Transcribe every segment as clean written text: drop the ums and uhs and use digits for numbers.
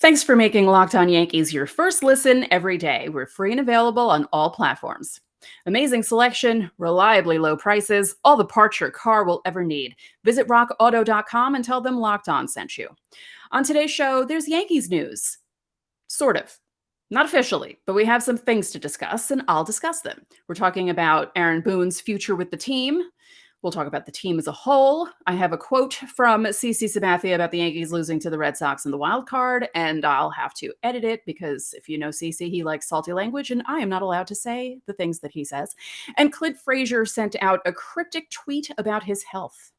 Thanks for making Locked On Yankees your first listen every day. We're free and available on all platforms. Amazing selection, reliably low prices, all the parts your car will ever need. Visit rockauto.com and tell them Locked On sent you. On today's show, there's Yankees news. Sort of. Not officially, but we have some things to discuss, and I'll discuss them. We're talking about Aaron Boone's future with the team. We'll talk about the team as a whole. I have a quote from Sabathia about the Yankees losing to the Red Sox in the wild card, and I'll have to edit it because if you know Cece, he likes salty language, and I am not allowed to say the things that he says. And Clint Frazier sent out a cryptic tweet about his health.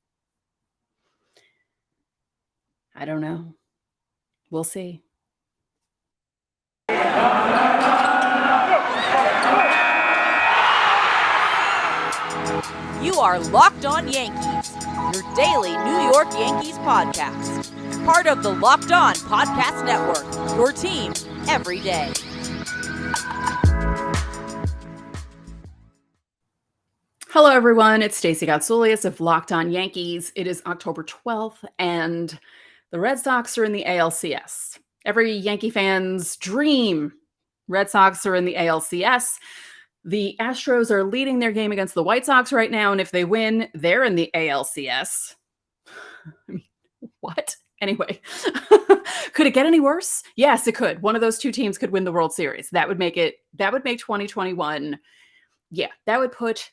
I don't know. We'll see. You are Locked On Yankees, your daily New York Yankees podcast. Part of the Locked On Podcast Network, your team every day. Hello, everyone. It's Stacey of Locked On Yankees. It is October 12th, and the Red Sox are in the ALCS. Every Yankee fan's dream. Red Sox are in the ALCS. The Astros are leading their game against the White Sox right now, and if they win, they're in the ALCS. I mean, what? Anyway, could it get any worse? Yes, it could. One of those two teams could win the World Series. That would make 2021. Yeah, that would put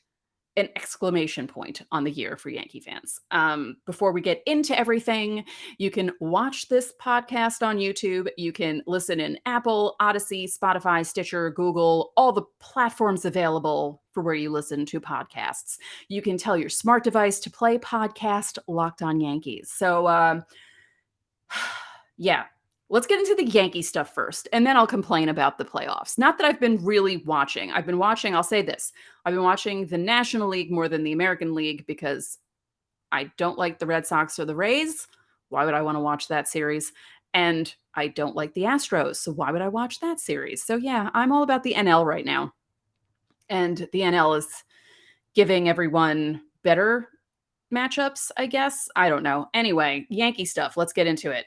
an exclamation point on the year for Yankee fans. Before we get into everything, you can watch this podcast on YouTube. You can listen in Apple, Odyssey, Spotify, Stitcher, Google, all the platforms available for where you listen to podcasts. You can tell your smart device to play podcast Locked On Yankees. So, yeah. Let's get into the Yankee stuff first, and then I'll complain about the playoffs. Not that I've been really watching. I'll say this. I've been watching the National League more than the American League because I don't like the Red Sox or the Rays. Why would I want to watch that series? And I don't like the Astros, so why would I watch that series? So yeah, I'm all about the NL right now. And the NL is giving everyone better matchups, I guess. I don't know. Anyway, Yankee stuff. Let's get into it.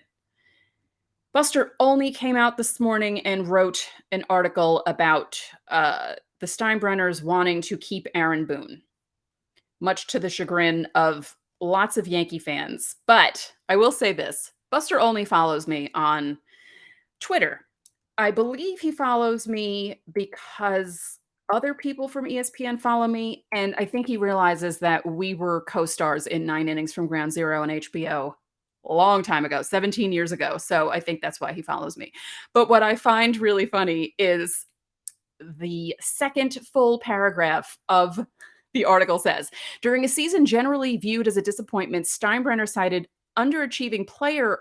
Buster Olney came out this morning and wrote an article about the Steinbrenners wanting to keep Aaron Boone, much to the chagrin of lots of Yankee fans. But I will say this. Buster Olney follows me on Twitter. I believe he follows me because other people from ESPN follow me, and I think he realizes that we were co-stars in 9 Innings from Ground Zero on HBO a long time ago, 17 years ago. So I think that's why he follows me. But what I find really funny is the second full paragraph of the article says, during a season generally viewed as a disappointment, Steinbrenner cited underachieving player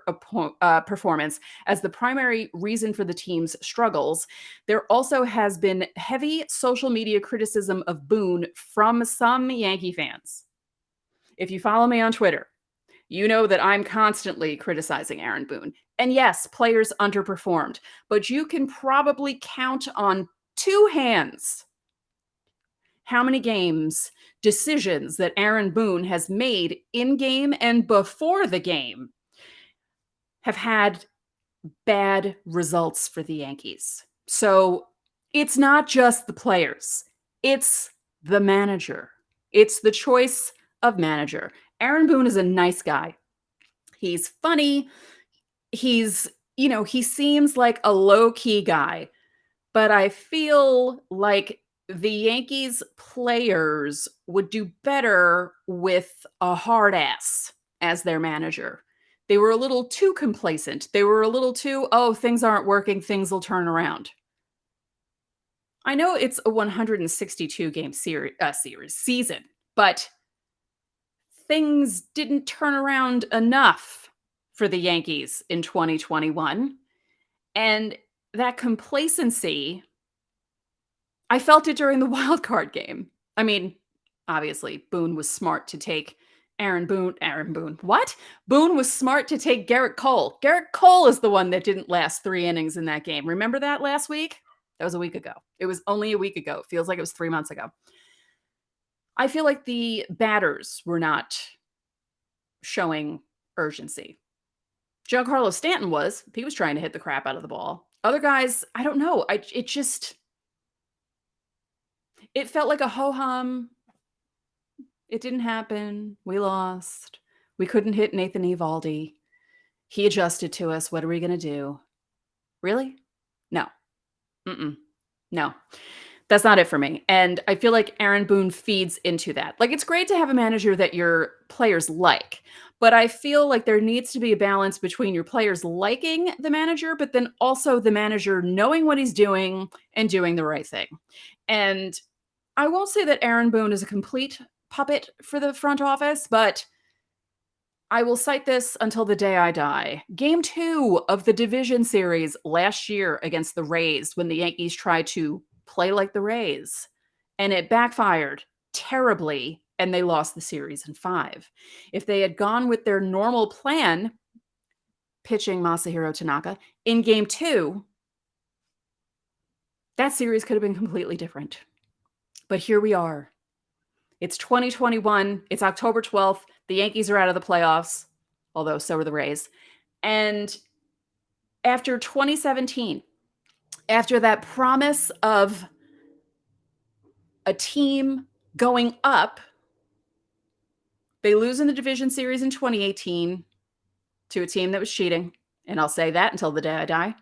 performance as the primary reason for the team's struggles. There also has been heavy social media criticism of Boone from some Yankee fans. If you follow me on Twitter, you know that I'm constantly criticizing Aaron Boone. And yes, players underperformed, but you can probably count on two hands how many decisions that Aaron Boone has made in game and before the game have had bad results for the Yankees. So it's not just the players, it's the manager. It's the choice of manager. Aaron Boone is a nice guy. He's funny. He seems like a low-key guy, but I feel like the Yankees players would do better with a hard ass as their manager. They were a little too complacent. They were a little too, things aren't working, things will turn around. I know it's a 162 game season, but things didn't turn around enough for the Yankees in 2021. And that complacency, I felt it during the wild card game. I mean, obviously, Boone was smart to take Aaron Boone. What? Boone was smart to take Garrett Cole. Garrett Cole is the one that didn't last 3 innings in that game. Remember that last week? That was a week ago. It was only a week ago. It feels like it was 3 months ago. I feel like the batters were not showing urgency. Giancarlo Stanton was. He was trying to hit the crap out of the ball. Other guys, I don't know. It felt like a ho-hum. It didn't happen. We lost. We couldn't hit Nathan Eovaldi. He adjusted to us. What are we going to do? Really? No. Mm-mm. No. That's not it for me. And I feel like Aaron Boone feeds into that. Like, it's great to have a manager that your players like, but I feel like there needs to be a balance between your players liking the manager, but then also the manager knowing what he's doing and doing the right thing. And I won't say that Aaron Boone is a complete puppet for the front office, but I will cite this until the day I die. Game 2 of the division series last year against the Rays, when the Yankees tried to play like the Rays, and it backfired terribly, and they lost the series in 5. If they had gone with their normal plan, pitching Masahiro Tanaka, in Game 2, that series could have been completely different. But here we are. It's 2021. It's October 12th. The Yankees are out of the playoffs, although so are the Rays. And after 2017, after that promise of a team going up, they lose in the division series in 2018 to a team that was cheating. And I'll say that until the day I die.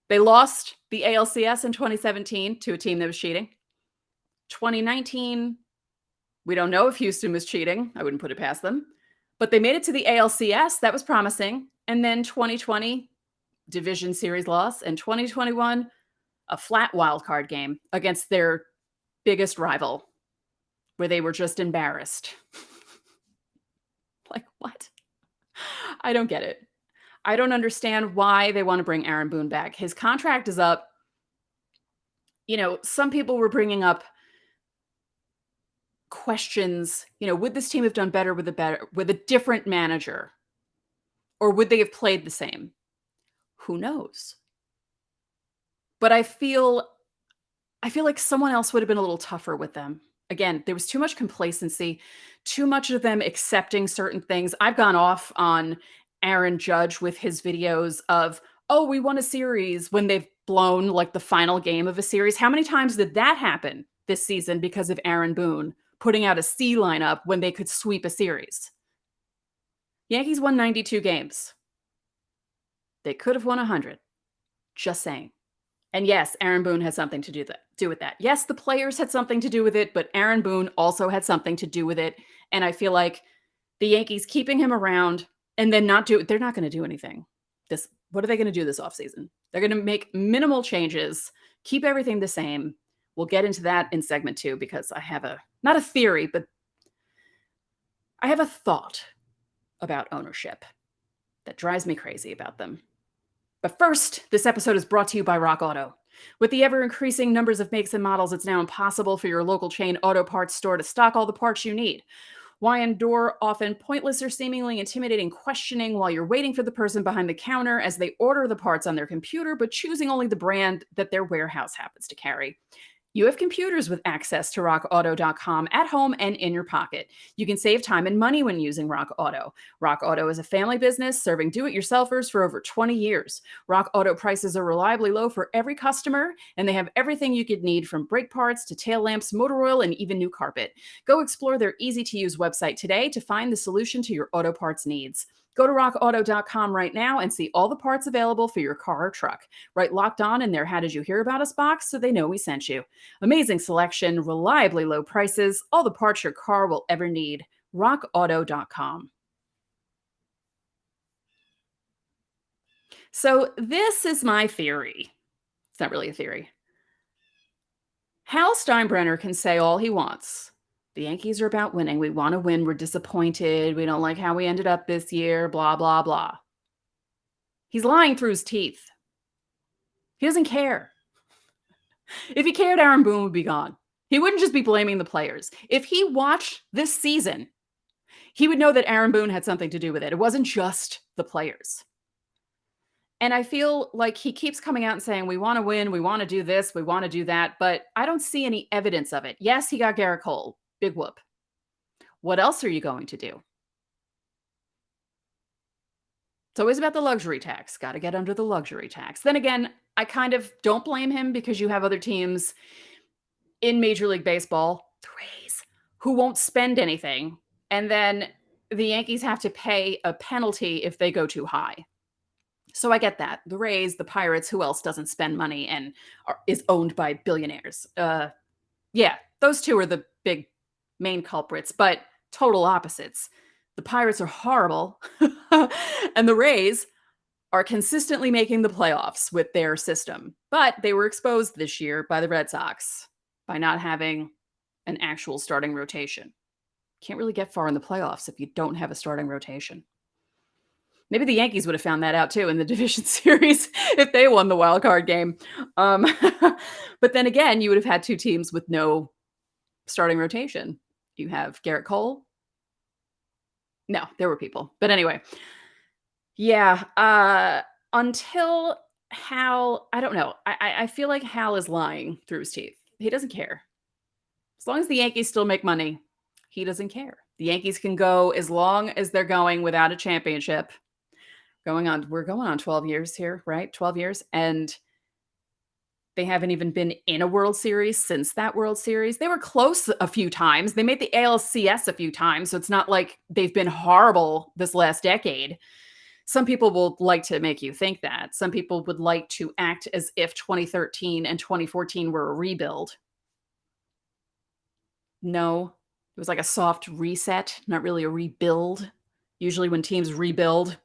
They lost the ALCS in 2017 to a team that was cheating. 2019, we don't know if Houston was cheating. I wouldn't put it past them. But they made it to the ALCS. That was promising. And then 2020, division series loss. And 2021, a flat wild card game against their biggest rival, where they were just embarrassed. Like, what? I don't get it. I don't understand why they want to bring Aaron Boone back. His contract is up. You know, some people were bringing up questions, would this team have done better with a different manager? Or would they have played the same? Who knows? But I feel like someone else would have been a little tougher with them. Again, there was too much complacency, too much of them accepting certain things. I've gone off on Aaron Judge with his videos of, oh, we won a series when they've blown like the final game of a series. How many times did that happen this season because of Aaron Boone putting out a C lineup when they could sweep a series? Yankees won 92 games. They could have won 100. Just saying. And yes, Aaron Boone had something to do with that. Yes, the players had something to do with it, but Aaron Boone also had something to do with it. And I feel like the Yankees keeping him around and then they're not going to do anything. What are they going to do this offseason? They're going to make minimal changes, keep everything the same. We'll get into that in segment 2 because I have not a theory, but I have a thought about ownership that drives me crazy about them. But first, this episode is brought to you by Rock Auto. With the ever-increasing numbers of makes and models, it's now impossible for your local chain auto parts store to stock all the parts you need. Why endure often pointless or seemingly intimidating questioning while you're waiting for the person behind the counter as they order the parts on their computer, but choosing only the brand that their warehouse happens to carry? You have computers with access to rockauto.com at home and in your pocket. You can save time and money when using Rock Auto. Rock Auto is a family business serving do-it-yourselfers for over 20 years. Rock Auto prices are reliably low for every customer, and they have everything you could need from brake parts to tail lamps, motor oil, and even new carpet. Go explore their easy-to-use website today to find the solution to your auto parts needs. Go to rockauto.com right now and see all the parts available for your car or truck. Write Locked On in their How Did You Hear About Us box so they know we sent you. Amazing selection, reliably low prices, all the parts your car will ever need. rockauto.com. So this is my theory. It's not really a theory. Hal Steinbrenner can say all he wants. The Yankees are about winning. We want to win. We're disappointed. We don't like how we ended up this year, blah, blah, blah. He's lying through his teeth. He doesn't care. If he cared, Aaron Boone would be gone. He wouldn't just be blaming the players. If he watched this season, he would know that Aaron Boone had something to do with it. It wasn't just the players. And I feel like he keeps coming out and saying, we want to win, we want to do this, we want to do that, but I don't see any evidence of it. Yes, he got Garrett Cole. Big whoop. What else are you going to do? It's always about the luxury tax. Got to get under the luxury tax. Then again, I kind of don't blame him because you have other teams in Major League Baseball, the Rays, who won't spend anything. And then the Yankees have to pay a penalty if they go too high. So I get that. The Rays, the Pirates, who else doesn't spend money and is owned by billionaires? Yeah, those two are the big main culprits, but total opposites. The Pirates are horrible, and the Rays are consistently making the playoffs with their system. But they were exposed this year by the Red Sox by not having an actual starting rotation. Can't really get far in the playoffs if you don't have a starting rotation. Maybe the Yankees would have found that out too in the division series if they won the wild card game. Um, but then again, you would have had two teams with no starting rotation. You have Garrett Cole. No, there were people. But anyway, yeah. Until Hal, I don't know. I feel like Hal is lying through his teeth. He doesn't care. As long as the Yankees still make money, he doesn't care. The Yankees can go as long as they're going without a championship. We're going on 12 years here, right? 12 years. And they haven't even been in a World Series since that World Series. They were close a few times. They made the ALCS a few times. So it's not like they've been horrible this last decade. Some people will like to make you think that. Some people would like to act as if 2013 and 2014 were a rebuild. No, it was like a soft reset, not really a rebuild. Usually when teams rebuild,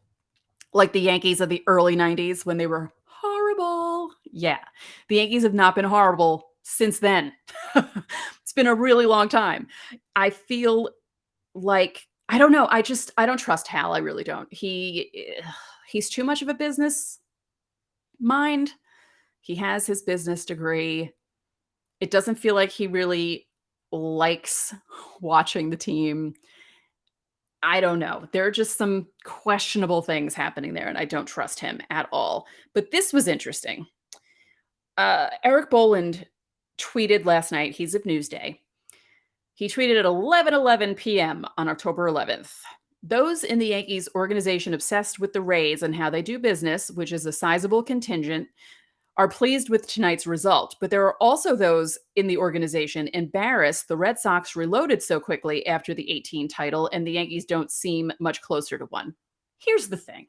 like the Yankees of the early 90s when they were horrible. Yeah, the Yankees have not been horrible since then. It's been a really long time. I feel like I don't know. I don't trust Hal. I really don't. He's too much of a business mind. He has his business degree. It doesn't feel like he really likes watching the team. I don't know. There are just some questionable things happening there, and I don't trust him at all. But this was interesting. Eric Boland tweeted last night. He's of Newsday. He tweeted at 11:11 p.m. on October 11th. Those in the Yankees organization obsessed with the Rays and how they do business, which is a sizable contingent, are pleased with tonight's result. But there are also those in the organization embarrassed the Red Sox reloaded so quickly after the 18 title, and the Yankees don't seem much closer to one. Here's the thing.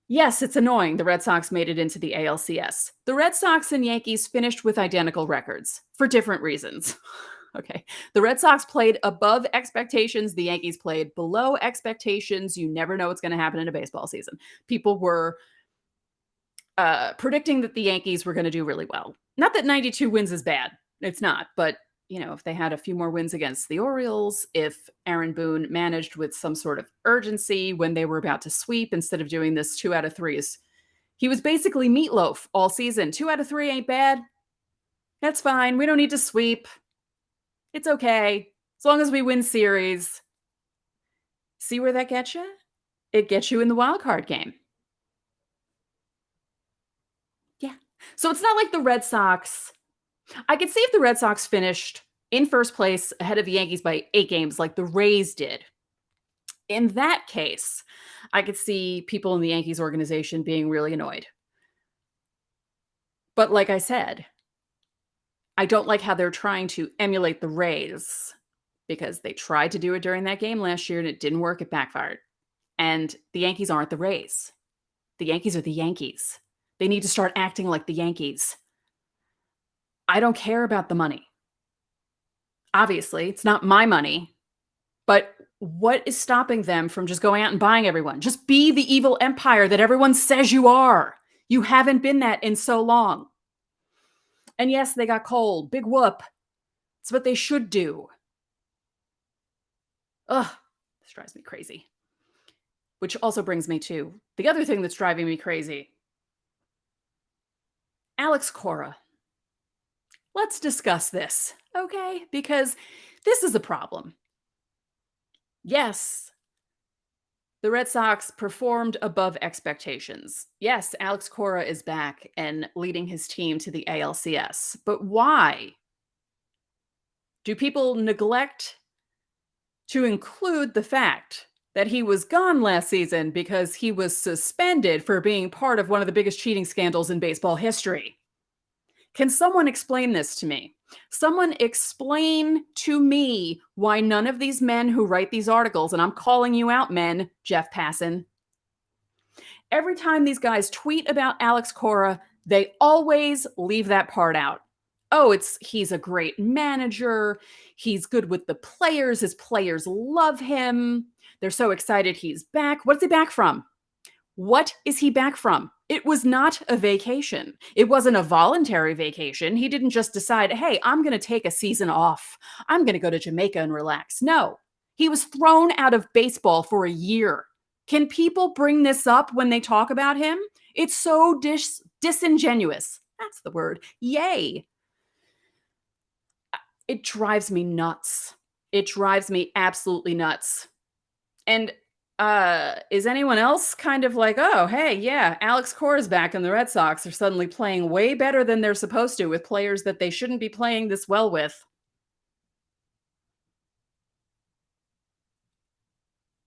Yes, it's annoying the Red Sox made it into the ALCS. The Red Sox and Yankees finished with identical records for different reasons. Okay. The Red Sox played above expectations. The Yankees played below expectations. You never know what's going to happen in a baseball season. People were predicting that the Yankees were going to do really well. Not that 92 wins is bad. It's not. But, if they had a few more wins against the Orioles, if Aaron Boone managed with some sort of urgency when they were about to sweep instead of doing this 2 out of 3s. He was basically meatloaf all season. 2 out of 3 ain't bad. That's fine. We don't need to sweep. It's okay. As long as we win series. See where that gets you? It gets you in the wild card game. Yeah. So it's not like the Red Sox. I could see if the Red Sox finished in first place ahead of the Yankees by 8 games like the Rays did. In that case, I could see people in the Yankees organization being really annoyed. But like I said, I don't like how they're trying to emulate the Rays because they tried to do it during that game last year and it didn't work. It backfired. And the Yankees aren't the Rays. The Yankees are the Yankees. They need to start acting like the Yankees. I don't care about the money. Obviously, it's not my money. But what is stopping them from just going out and buying everyone? Just be the evil empire that everyone says you are. You haven't been that in so long. And yes, they got cold. Big whoop. It's what they should do. Ugh, this drives me crazy. Which also brings me to the other thing that's driving me crazy. Alex Cora. Let's discuss this, okay? Because this is a problem. Yes, the Red Sox performed above expectations. Yes, Alex Cora is back and leading his team to the ALCS. But why? Do people neglect to include the fact that he was gone last season because he was suspended for being part of one of the biggest cheating scandals in baseball history. Can someone explain this to me? Someone explain to me why none of these men who write these articles, and I'm calling you out, men, Jeff Passan, every time these guys tweet about Alex Cora, they always leave that part out. Oh, he's a great manager. He's good with the players. His players love him. They're so excited he's back. What's he back from? What is he back from? It was not a vacation. It wasn't a voluntary vacation. He didn't just decide, hey, I'm going to take a season off. I'm going to go to Jamaica and relax. No, he was thrown out of baseball for a year. Can people bring this up when they talk about him? It's so disingenuous. That's the word. Yay. It drives me nuts. It drives me absolutely nuts. And is anyone else kind of like, oh, hey, yeah, Alex Cora's back and the Red Sox are suddenly playing way better than they're supposed to with players that they shouldn't be playing this well with?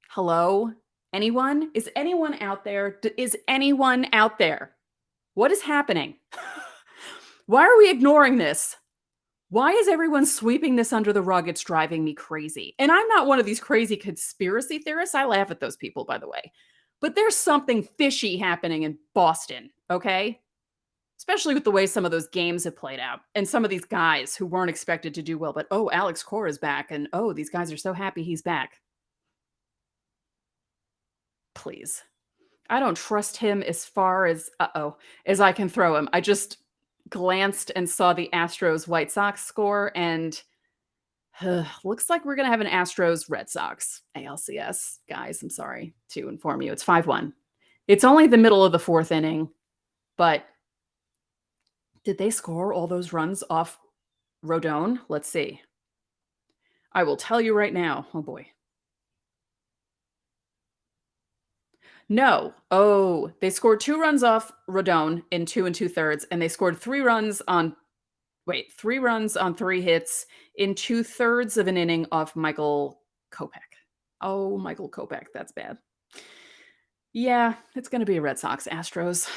Hello? Anyone? Is anyone out there? Is anyone out there? What is happening? Why are we ignoring this? Why is everyone sweeping this under the rug? It's driving me crazy. And I'm not one of these crazy conspiracy theorists. I laugh at those people, by the way. But there's something fishy happening in Boston, okay? Especially with the way some of those games have played out and some of these guys who weren't expected to do well. But, oh, Alex Cora is back. And, oh, these guys are so happy he's back. Please. I don't trust him as far as, as I can throw him. I just glanced and saw the Astros White Sox score, and looks like we're going to have an Astros Red Sox ALCS. Guys, I'm sorry to inform you. It's 5-1. It's only the middle of the fourth inning, but did they score all those runs off Rodon? Let's see. I will tell you right now. Oh, boy. No. Oh, they scored 2 runs off Rodon in 2 2/3, and they scored 3 runs on 3 hits in 2/3 of an inning off Michael Kopech. Oh, Michael Kopech, that's bad. Yeah, it's gonna be a Red Sox Astros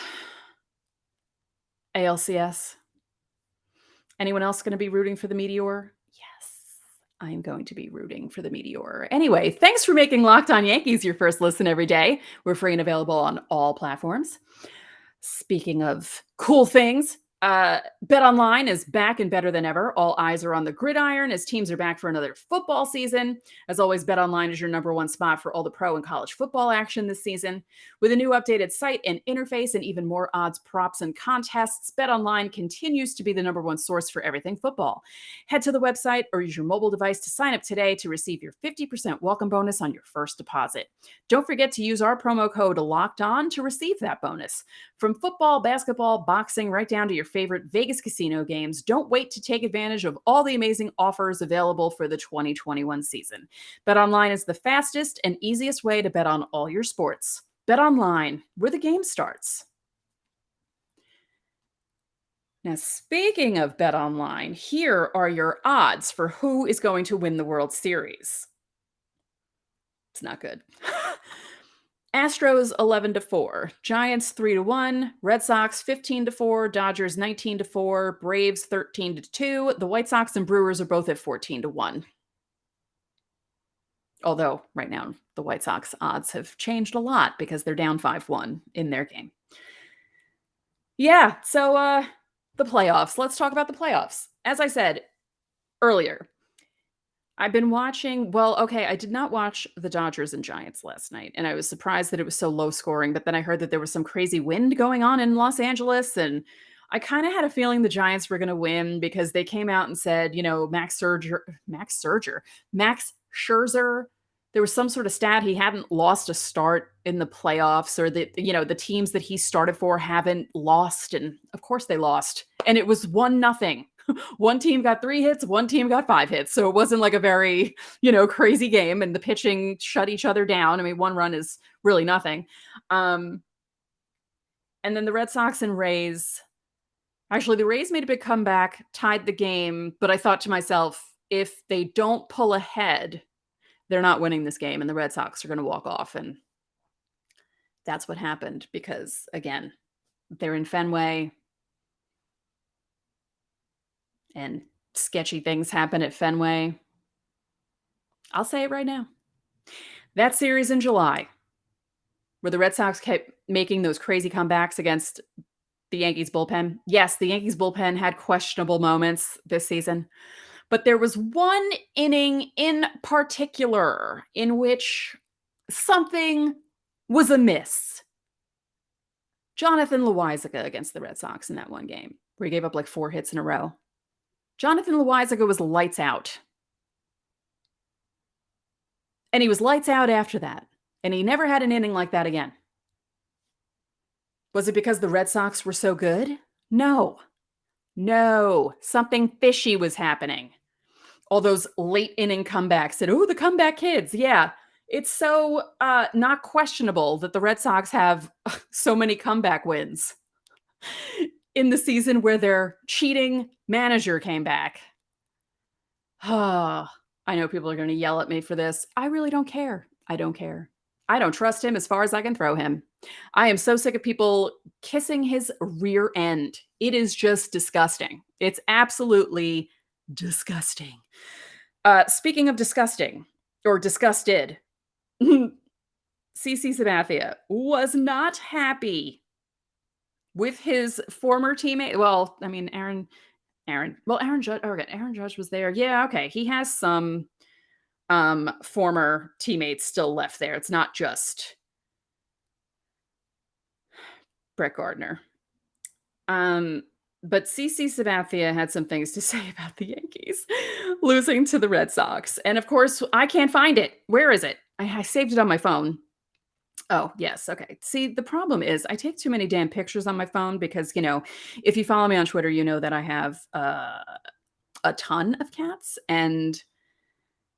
ALCS. Anyone else gonna be rooting for the Meteor? Yes, I am going to be rooting for the Meteor. Anyway, thanks for making Locked On Yankees your first listen every day. We're free and available on all platforms. Speaking of cool things, BetOnline is back and better than ever. All eyes are on the gridiron as teams are back for another football season. As always, BetOnline is your number one spot for all the pro and college football action this season. With a new updated site and interface and even more odds, props, and contests, BetOnline continues to be the number one source for everything football. Head to the website or use your mobile device to sign up today to receive your 50% welcome bonus on your first deposit. Don't forget to use our promo code LOCKEDON to receive that bonus. From football, basketball, boxing, right down to your favorite Vegas casino games, don't wait to take advantage of all the amazing offers available for the 2021 season. BetOnline is the fastest and easiest way to bet on all your sports. BetOnline, where the game starts. Now, speaking of BetOnline, here are your odds for who is going to win the World Series. It's not good. Astros 11-4, Giants 3-1, Red Sox 15-4, Dodgers 19-4, Braves 13-2. The White Sox and Brewers are both at 14-1. Although right now the White Sox odds have changed a lot because they're down 5-1 in their game. Yeah, so the playoffs. Let's talk about the playoffs. As I said earlier, I've been watching, I did not watch the Dodgers and Giants last night, and I was surprised that it was so low scoring, but then I heard that there was some crazy wind going on in Los Angeles, and I kind of had a feeling the Giants were going to win because they came out and said, Max Scherzer, there was some sort of stat he hadn't lost a start in the playoffs, or that, the teams that he started for haven't lost, and of course they lost, and it was 1-0. One team got 3 hits, one team got 5 hits. So it wasn't like a very, crazy game, and the pitching shut each other down. I mean, 1 run is really nothing. And then the Red Sox and Rays, actually the Rays made a big comeback, tied the game, but I thought to myself, if they don't pull ahead, they're not winning this game and the Red Sox are going to walk off. And that's what happened because, again, they're in Fenway and sketchy things happen at Fenway. I'll say it right now. That series in July, where the Red Sox kept making those crazy comebacks against the Yankees bullpen. Yes, the Yankees bullpen had questionable moments this season, but there was one inning in particular in which something was amiss. Jonathan Loaisiga against the Red Sox in that one game, where he gave up like 4 hits in a row. Jonathan Loaisiga was lights out. And he was lights out after that. And he never had an inning like that again. Was it because the Red Sox were so good? No. No. Something fishy was happening. All those late inning comebacks and, oh, the comeback kids. Yeah. It's so not questionable that the Red Sox have so many comeback wins in the season where their cheating manager came back. I know people are going to yell at me for this. I really don't care. I don't care. I don't trust him as far as I can throw him. I am so sick of people kissing his rear end. It is just disgusting. It's absolutely disgusting. Speaking of disgusting, or disgusted, CC Sabathia was not happy with his former teammate. Well, I mean, Aaron Judge. Okay, Aaron Judge was there. Yeah, okay. He has some former teammates still left there. It's not just Brett Gardner. But CC Sabathia had some things to say about the Yankees losing to the Red Sox. And of course, I can't find it. Where is it? I saved it on my phone. Oh, yes. Okay. See, the problem is I take too many damn pictures on my phone because, if you follow me on Twitter, you know that I have a ton of cats. And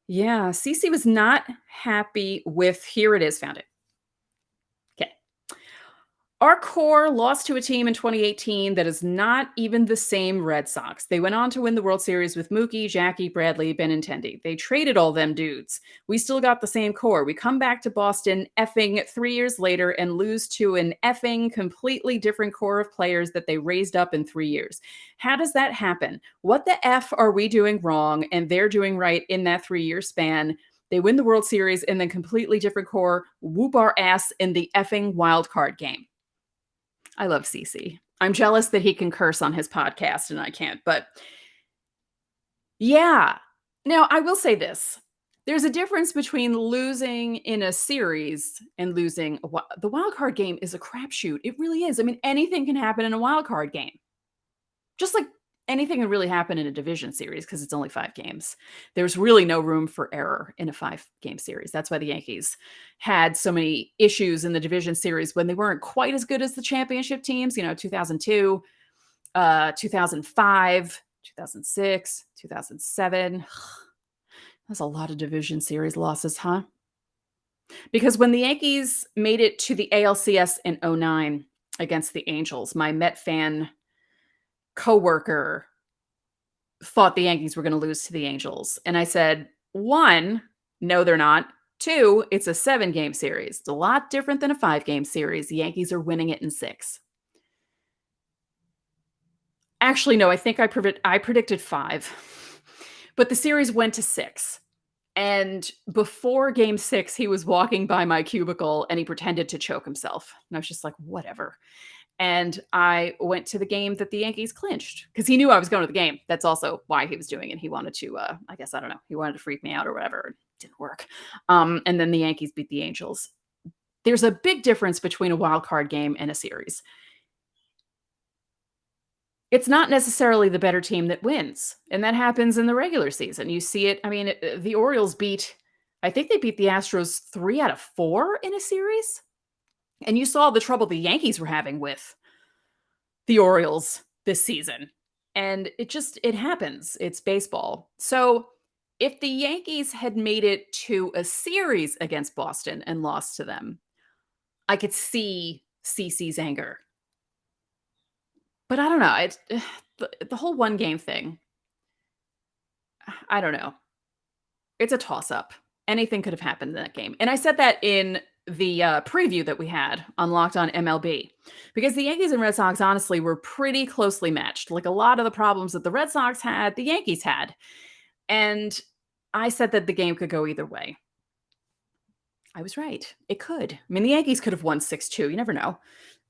yeah, CC was not happy with, here it is, found it. Okay. Our core lost to a team in 2018 that is not even the same Red Sox. They went on to win the World Series with Mookie, Jackie, Bradley, Benintendi. They traded all them dudes. We still got the same core. We come back to Boston effing 3 years later and lose to an effing completely different core of players that they raised up in 3 years. How does that happen? What the F are we doing wrong and they're doing right in that 3-year span? They win the World Series and then completely different core, whoop our ass in the effing wild card game. I love CC. I'm jealous that he can curse on his podcast and I can't, but yeah. Now, I will say this. There's a difference between losing in a series and losing. The wild card game is a crapshoot. It really is. I mean, anything can happen in a wild card game. Just like anything can really happen in a division series because it's only 5 games. There's really no room for error in a 5-game series. That's why the Yankees had so many issues in the division series when they weren't quite as good as the championship teams, 2002, 2005, 2006, 2007. That's a lot of division series losses, huh? Because when the Yankees made it to the ALCS in 2009 against the Angels, my Met fan coworker thought the Yankees were going to lose to the Angels. And I said, 1, no, they're not. 2, it's a 7-game series. It's a lot different than a 5-game series. The Yankees are winning it in 6. Actually, no, I think I predicted 5. But the series went to 6. And before game 6, he was walking by my cubicle and he pretended to choke himself. And I was just like, whatever. And I went to the game that the Yankees clinched because he knew I was going to the game. That's also why he was doing it. He wanted to, I guess, I don't know. He wanted to freak me out or whatever. It didn't work. And then the Yankees beat the Angels. There's a big difference between a wild card game and a series. It's not necessarily the better team that wins. And that happens in the regular season. You see it. I mean, the Orioles I think they beat the Astros 3 out of 4 in a series. And you saw the trouble the Yankees were having with the Orioles this season. And it happens. It's baseball. So if the Yankees had made it to a series against Boston and lost to them, I could see CC's anger. But I don't know. The whole 1-game thing, I don't know. It's a toss-up. Anything could have happened in that game. And I said that in the preview that we had on Locked On MLB, because the Yankees and Red Sox honestly were pretty closely matched. Like a lot of the problems that the Red Sox had, the Yankees had. And I said that the game could go either way. I was right. It could. I mean, the Yankees could have won 6-2. You never know.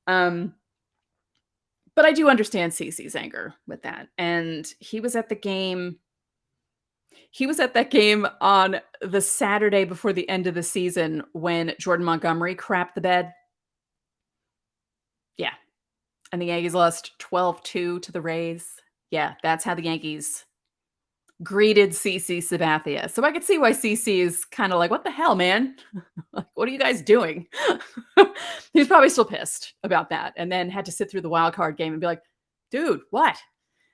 But I do understand CeCe's anger with that. And he was at the game. He was at that game on the Saturday before the end of the season when Jordan Montgomery crapped the bed. Yeah. And the Yankees lost 12-2 to the Rays. Yeah, that's how the Yankees greeted CeCe Sabathia. So I could see why CeCe is kind of like, what the hell, man? Like, what are you guys doing? He's probably still pissed about that and then had to sit through the wild card game and be like, dude, what?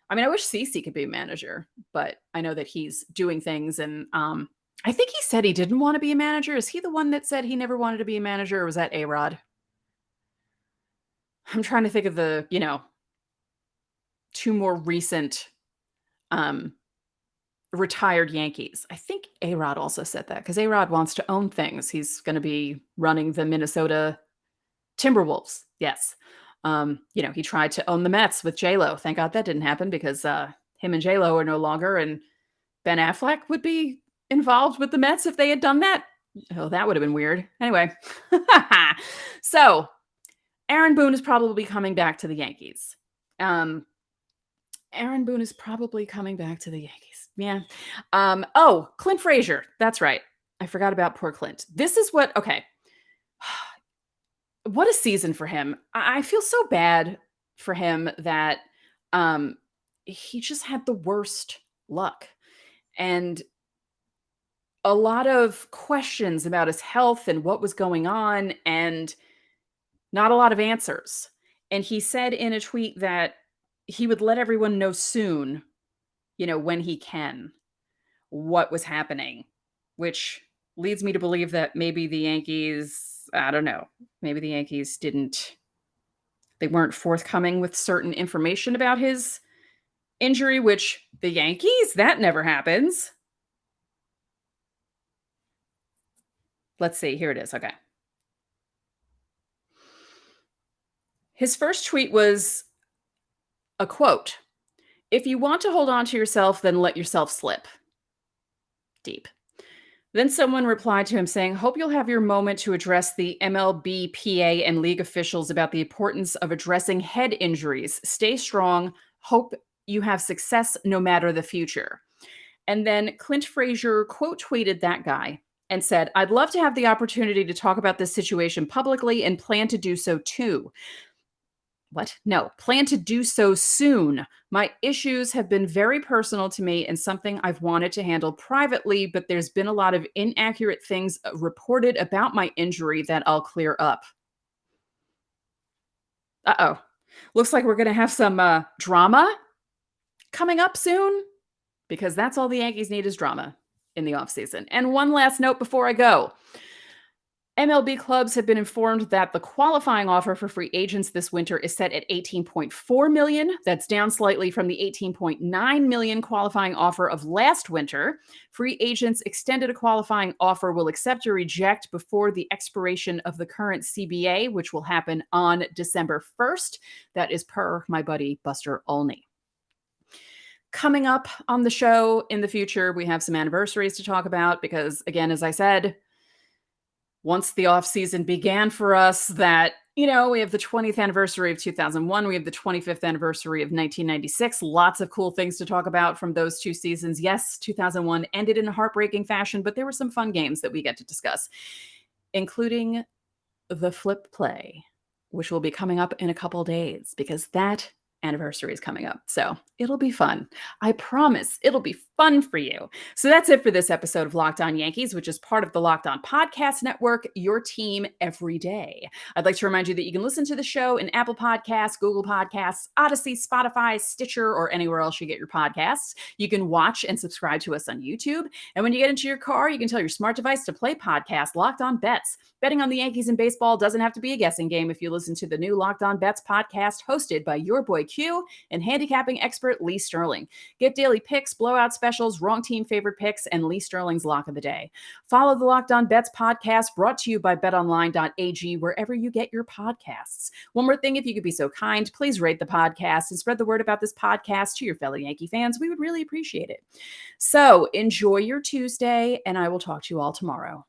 I mean, I wish CeCe could be a manager, but I know that he's doing things. And I think he said he didn't want to be a manager. Is he the one that said he never wanted to be a manager, or was that A-Rod? I'm trying to think of the, two more recent retired Yankees. I think A-Rod also said that because A-Rod wants to own things. He's going to be running the Minnesota Timberwolves. Yes. He tried to own the Mets with J-Lo. Thank God that didn't happen because him and J-Lo are no longer, and Ben Affleck would be involved with the Mets if they had done that. Oh, that would have been weird. Anyway. So Aaron Boone is probably coming back to the Yankees. Aaron Boone is probably coming back to the Yankees. Yeah. Clint Frazier. That's right. I forgot about poor Clint. This is okay. What a season for him. I feel so bad for him that he just had the worst luck. And a lot of questions about his health and what was going on, and not a lot of answers. And he said in a tweet that he would let everyone know soon, when he can, what was happening, which leads me to believe that maybe the Yankees, I don't know, maybe the Yankees they weren't forthcoming with certain information about his injury, which the Yankees, that never happens. Let's see, here it is. Okay. His first tweet was a quote: "If you want to hold on to yourself, then let yourself slip." Deep. Then someone replied to him saying, "Hope you'll have your moment to address the MLBPA and league officials about the importance of addressing head injuries. Stay strong. Hope you have success no matter the future." And then Clint Frazier quote tweeted that guy and said, "I'd love to have the opportunity to talk about this situation publicly and plan to do so too." What? No, plan to do so soon. "My issues have been very personal to me and something I've wanted to handle privately, but there's been a lot of inaccurate things reported about my injury that I'll clear up." Uh-oh. Looks like we're going to have some drama coming up soon, because that's all the Yankees need is drama in the offseason. And one last note before I go. MLB clubs have been informed that the qualifying offer for free agents this winter is set at $18.4 million. That's down slightly from the $18.9 million qualifying offer of last winter. Free agents extended a qualifying offer will accept or reject before the expiration of the current CBA, which will happen on December 1st. That is per my buddy Buster Olney. Coming up on the show in the future, we have some anniversaries to talk about because, again, as I said, once the offseason began for us, that, we have the 20th anniversary of 2001. We have the 25th anniversary of 1996. Lots of cool things to talk about from those two seasons. Yes, 2001 ended in a heartbreaking fashion, but there were some fun games that we get to discuss, including the flip play, which will be coming up in a couple days because that anniversary is coming up. So it'll be fun. I promise it'll be fun for you. So that's it for this episode of Locked On Yankees, which is part of the Locked On Podcast Network, your team every day. I'd like to remind you that you can listen to the show in Apple Podcasts, Google Podcasts, Odyssey, Spotify, Stitcher, or anywhere else you get your podcasts. You can watch and subscribe to us on YouTube. And when you get into your car, you can tell your smart device to play podcast Locked On Bets. Betting on the Yankees and baseball doesn't have to be a guessing game if you listen to the new Locked On Bets podcast hosted by your boy Q and handicapping expert Lee Sterling. Get daily picks, blowout specials, specials, wrong team favorite picks, and Lee Sterling's lock of the day. Follow the Locked On Bets podcast, brought to you by betonline.ag, wherever you get your podcasts. One more thing, if you could be so kind, please rate the podcast and spread the word about this podcast to your fellow Yankee fans. We would really appreciate it. So enjoy your Tuesday, and I will talk to you all tomorrow.